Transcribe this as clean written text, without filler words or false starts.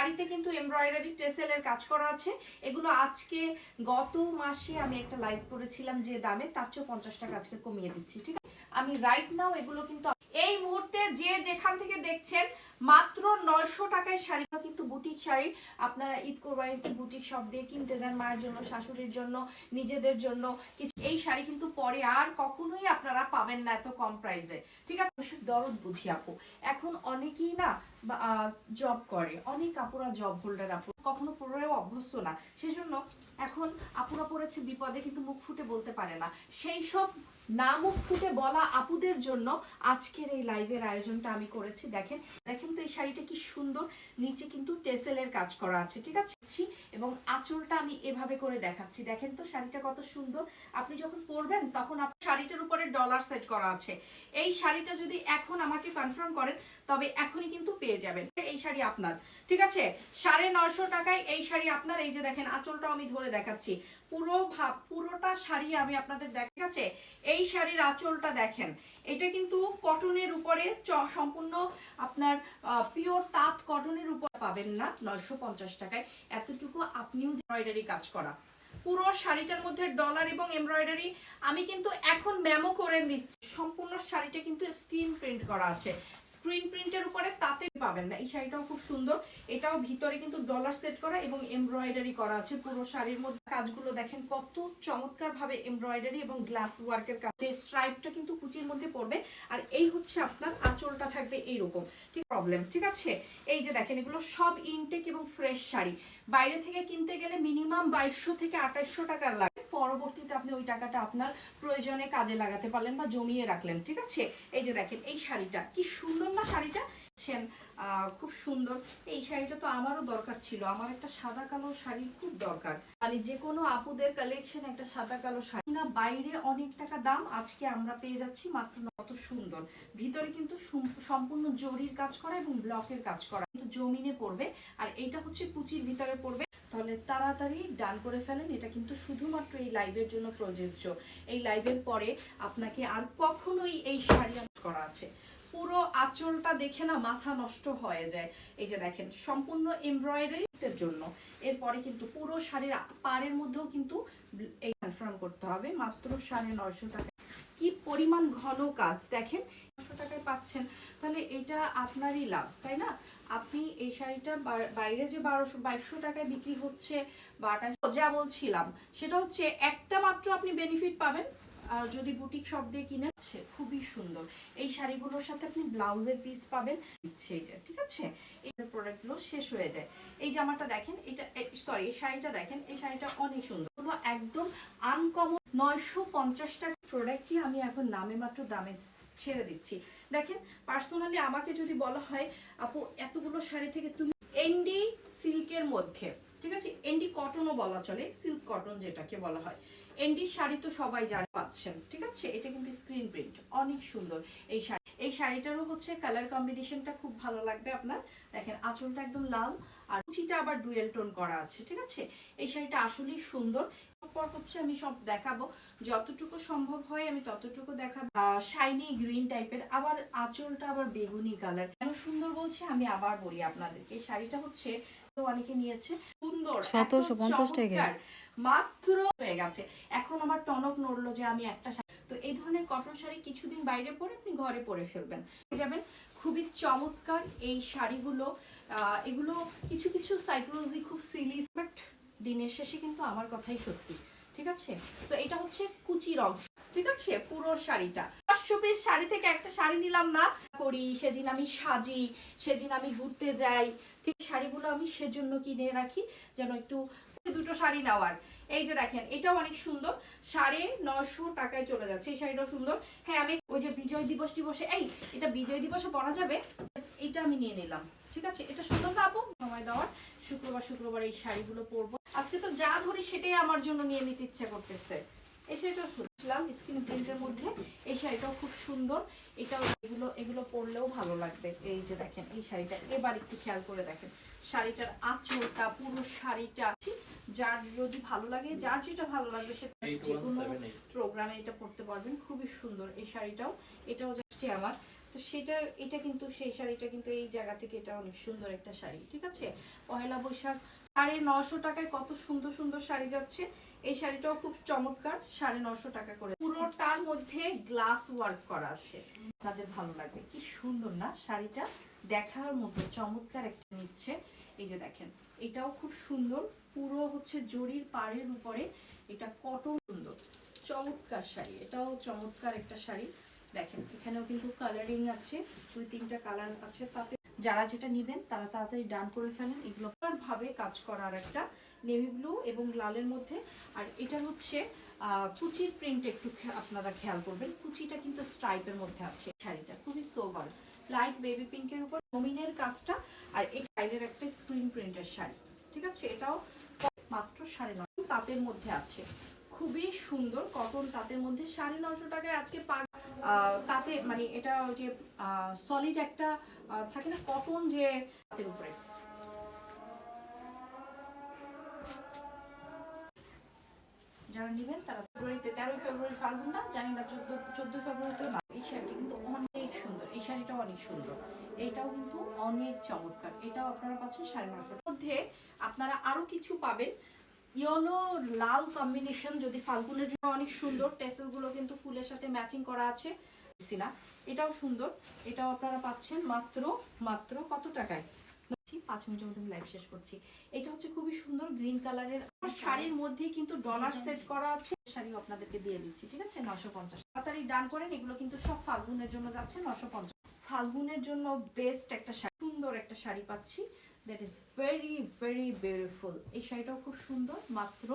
শাড়িতে কিন্তু এমব্রয়ডারি টেসেলের কাজ করা আছে। এগুলো আজকে গত মাসে আমি একটা লাইভ করেছিলাম যে দামে, তার চেয়ে 50 টাকা আজকে কমিয়ে দিচ্ছি। ঠিক আছে, আমি রাইট নাও এগুলো কিন্তু এই মুহূর্তে যে যেখান থেকে দেখছেন মাত্র 900 টাকায় শাড়ি, কিন্তু বুটিক শাড়ি। আপনারা ঈদ কোরবানিতে বুটিক শপ দিয়ে কিনতে যান মায়ের জন্য, শাশুড়ির জন্য, নিজেদের জন্য কিছু। এই শাড়ি কিন্তু পরে আর কখনোই আপনারা পাবেন না এত কম প্রাইসে। ঠিক আছে, দরদ বুঝি আপু, এখন অনেকেই না জব করে, অনেক আপুরা জব হোল্ডার আপু, কখনো পরেও অভ্যস্ত না, সেজন্য এখন আপুরা পড়েছে বিপদে কিন্তু মুখ ফুটে বলতে পারে না। সেই সব না মুখ ফুটে বলা আপুদের জন্য আজকের এই লাইভের আয়োজনটা আমি করেছি। দেখেন দেখেন তো এই শাড়িটা কি সুন্দর, নিচে কিন্তু টেসেলের কাজ করা আছে। ঠিক আছে, এবং আঁচলটা আমি এভাবে করে দেখাচ্ছি। দেখেন তো শাড়িটা কত সুন্দর। আপনি যখন পরবেন তখন আপনার শাড়িটার উপরে ডলার সেট করা আছে। এই শাড়িটা যদি এখন আমাকে কনফার্ম করেন তবে এখনই কিন্তু পেয়ে যাবেন। এই শাড়ি আপনার, ঠিক আছে, 950 টাকায় এই শাড়ি আপনার। এই যে দেখেন আঁচলটাও আমি ধরে দেখাচ্ছি, পুরোটা শাড়ি আমি আপনাদের দেখাচ্ছি। এই শাড়ির আঁচলটা দেখেন, এটা কিন্তু কটনের উপরে সম্পূর্ণ আপনার পিওর তাঁত কটনের উপর পাবেন না 950 টাকায়। এতটুকু আপনিও এমব্রয়ডারি কাজ করা পুরো শাড়িটার মধ্যে ডলার এবং এমব্রয়ডারি। আমি কিন্তু এখন মেমো করে দিচ্ছি, সম্পূর্ণ শাড়িটা কিন্তু স্ক্রিন প্রিন্ট করা আছে। স্ক্রিন প্রিন্টের উপরে তাতে পাবেন না। এই শাড়িটাও খুব সুন্দর, এটাও ভিতরে কিন্তু ডলার সেট করা এবং এমব্রয়ডারি করা আছে। পুরো শাড়ির মধ্যে কাজগুলো দেখেন কত চমৎকার ভাবে এমব্রয়ডারি এবং গ্লাস ওয়ার্কের কাজ। স্ট্রাইপটা কিন্তু কুচির মধ্যে পড়বে। আর এই হচ্ছে আপনার আঁচলটা থাকবে এইরকম, ঠিক প্রবলেম। ঠিক আছে, এই যে দেখেন এগুলো সব ইনটেক এবং ফ্রেশ শাড়ি। বাইরে থেকে কিনতে গেলে মিনিমাম 2200 থেকে 2800 টাকার লাগে। পরবর্তীতে আপনি ওই টাকাটা আপনার প্রয়োজনে কাজে লাগাতে পারলেন বা জমিয়ে রাখলেন। ঠিক আছে, এই যে দেখেন এই শাড়িটা কি সুন্দর না, শাড়িটা খুব সুন্দর। এই শাড়িটা তো আমারও দরকার ছিল, আমার একটা সাদা কালো শাড়ি খুব দরকার, মানে যে কোনো আপুদের কালেকশন একটা সাদা কালো শাড়ি না, বাইরে অনেক টাকা দাম, আজকে আমরা পেয়ে যাচ্ছি মাত্র। কত সুন্দর, ভিতরে কিন্তু সম্পূর্ণ জরির কাজ করা এবং ব্লকের কাজ করা, কিন্তু জমিনে পড়বে। আর এইটা হচ্ছে কুচির ভিতরে পড়বে। তাহলে তাড়াতাড়ি ডান করে ফেলেন, এটা কিন্তু শুধুমাত্র এই লাইভের জন্য প্রযোজ্য। এই লাইভের পরে আপনাকে আর কখনোই এই শাড়ি করা আছে। পুরো আঁচলটা দেখে না মাথা নষ্ট হয়ে যায়। এই যে দেখেন সম্পূর্ণ এমব্রয়ডারির জন্য। এরপরে কিন্তু পুরো শাড়ির পাড়ের মধ্যেও কিন্তু এই কনফার্ম করতে হবে মাত্র 950 টাকা। কি পরিমাণ ঘন কাজ দেখেন, 900 টাকায় পাচ্ছেন, তাহলে এটা আপনারই লাভ, তাই না? আপনি এই শাড়িটা বাইরে যে 2200 টাকায় বিক্রি হচ্ছে বা যা বলছিলাম সেটা হচ্ছে একটা মাত্র আপনি বেনিফিট পাবেন যদি বুটিক শপ দিয়ে কিনে। খুবই সুন্দর এই শাড়িগুলোর সাথে আপনি ব্লাউজের পিস পাবেন। এই যে ঠিক আছে, এই প্রোডাক্টগুলো শেষ হয়ে যায়। এই জামাটা দেখেন, এটা সরি এই শাড়িটা দেখেন, এই শাড়িটা অনেক সুন্দর, একদম আনকমন। 950 টাকা প্রোডাক্টই আমি এখন নামে মাত্র দামে ছেড়ে দিচ্ছি। দেখেন পার্সোনালি আমাকে যদি বলা হয় আপু এতগুলো শাড়ি থেকে তুমি এনডি সিল্কের মধ্যে, ঠিক আছে, এনডি কটনও বলা চলে, সিল্ক কটন যেটাকে বলা হয়, এনডি শাড়ি তো সবাই জানে পাচ্ছেন। ঠিক আছে, এটা কিন্তু স্ক্রিন প্রিন্ট অনেক সুন্দর। এই শাড়ি, এই শাড়িটারও হচ্ছে কালার কম্বিনেশনটা খুব ভালো লাগবে আপনার। দেখেন আঁচলটা একদম লাল আর কুচিটা আবার ডুয়েল টোন করা আছে। ঠিক আছে, এই শাড়িটা আসলেই সুন্দর। পর হচ্ছে আমি সব দেখাবো, যতটুকু সম্ভব হয় আমি ততটুকু দেখাবো। শাইনি গ্রিন টাইপের, আবার আঁচলটা আবার বেগুনি কালার। কেন সুন্দর বলছি আমি আবার বলি আপনাদেরকে, এই শাড়িটা হচ্ছে অনেকে নিয়েছে, সুন্দর 1750 টাকা মাত্র হয়ে গেছে। এখন আমার টনক নড়লো যে আমি একটা তো এই ধরনের কটন শাড়ি কিছুদিন বাইরে পরে আপনি ঘরে পরে ফেলবেন, যাবেন। খুবই চমৎকার এই শাড়িগুলো। এগুলো কিছু কিছু সাইকোলজি খুব সিলি, বাট দিনের শেষে কিন্তু আমার কথাই সত্যি। ঠিক আছে, তো এটা হচ্ছে কুচির অংশ। ঠিক আছে, পুরো শাড়িটা 500 পিস শাড়ি থেকে একটা শাড়ি নিলাম না করি, সেদিন আমি সাজি, সেদিন আমি ঘুরতে যাই। ঠিক শাড়িগুলো আমি সেজন্য কিনে রাখি যেন একটু দুটো শাড়ি নেওয়ার। এই যে দেখেন এটাও অনেক সুন্দর, 950 টাকায় চলে যাচ্ছে। এই শাড়িটাও সুন্দর। হ্যাঁ, আমি ওই যে বিজয় দিবসে এই এটা বিজয় দিবসে পরা যাবে, এটা আমি নিয়ে নিলাম। ঠিক আছে, এটা সুন্দর না আপু? সময় দেওয়ার শুক্রবার এই শাড়িগুলো পরবো। আজকে তো যা ধরি সেটাই আমার জন্য নিয়ে নিতে ইচ্ছে করতেছে। এই শাড়িটাও শুনছিলাম স্কিন প্রিন্টের মধ্যে, এই শাড়িটাও খুব সুন্দর। এটাও এগুলো পরলেও ভালো লাগবে। এই যে দেখেন এই শাড়িটা, এবার একটু খেয়াল করে দেখেন শাড়িটার আঁচলটা, পুরো শাড়িটা। যার যদি ভালো লাগে, যার যেটা ভালো লাগবে সেটা যে কোনো প্রোগ্রামে এটা পরতে পারবেন। খুবই সুন্দর এই শাড়িটাও, এটাও যাচ্ছে আমার তো এটা কিন্তু সেই শাড়িটা কিন্তু এই জায়গা থেকে এটা অনেক সুন্দর একটা শাড়ি, ঠিক আছে। পহেলা বৈশাখ 950 টাকায় কত সুন্দর সুন্দর শাড়ি যাচ্ছে। এই শাড়িটাও খুব চমৎকার, 950 টাকা করে। পুরোটার মধ্যে গ্লাস ওয়ার্ক করা আছে, আপনাদের ভালো লাগবে। কি সুন্দর না শাড়িটা, দেখার মতো চমৎকার একটা নিচ্ছে। এই যে দেখেন, এটাও খুব সুন্দর, পুরো হচ্ছে জরির পাড়ের উপরে এটা কটন, সুন্দর চমৎকার শাড়ি। এটাও চমৎকার একটা শাড়ি। দেখেন এখানেও কিন্তু কালারিং আছে, 2-3টা কালার আছে। তাতে যারা যেটা নেবেন তারা তাড়াতাড়ি ডান করে ফেলেন। এগুলো ভাবে কাজ করার একটা নেভি ব্লু এবং লালের মধ্যে। আর এটা হচ্ছে কুচির প্রিন্ট, একটু আপনারা খেয়াল করবেন, কুচিটা কিন্তু স্ট্রাইপের মধ্যে আছে। শাড়িটা খুবই সোবার, লাইট বেবি পিঙ্কের উপর জমিনের কাজটা। আর এই টাইলের একটা স্ক্রিন প্রিন্টের শাড়ি, ঠিক আছে। এটাও মাত্র 950 তাঁতের মধ্যে আছে, খুবই সুন্দর কটন তাঁতের মধ্যে। 950 টাকায় আজকে তাতে মানে এটা যে সলিড একটা থাকে না কটন, যে তাঁতের উপরে। যারা নেবেন তারা ফেব্রুয়ারিতে, 13 ফেব্রুয়ারি ফাল্গুন না, জানি না 14 ফেব্রুয়ারিতে। এই শাড়িটা কিন্তু অনেক সুন্দর, এই শাড়িটাও অনেক সুন্দর, এইটাও কিন্তু অনেক চমৎকার। এটাও আপনারা পাচ্ছেন 950 মধ্যে। আপনারা আরো কিছু পাবেন, ইয়েলো লাল কম্বিনেশন, যদি ফাল্গুনের জন্য অনেক সুন্দর। টেসেল গুলো কিন্তু ফুলের সাথে ম্যাচিং করা আছে, না এটাও সুন্দর। এটাও আপনারা পাচ্ছেন মাত্র মাত্র কত টাকায়, 5 মিনিটের মধ্যে লাইভ শেষ করছি। এটা হচ্ছে খুবই সুন্দর গ্রিন কালারের শাড়ির মধ্যে কিন্তু ডলার সেট করা আছে। শাড়িও আপনাদেরকে দিয়ে দিচ্ছি, ঠিক আছে, 950। তাড়াতাড়ি ডান করেন, এগুলো কিন্তু সব ফাল্গুনের জন্য যাচ্ছে 950। ফাল্গুনের জন্য বেস্ট একটা শাড়ি, সুন্দর একটা শাড়ি পাচ্ছি, that is very very beautiful. এই শাড়িটাও খুব সুন্দর, মাত্র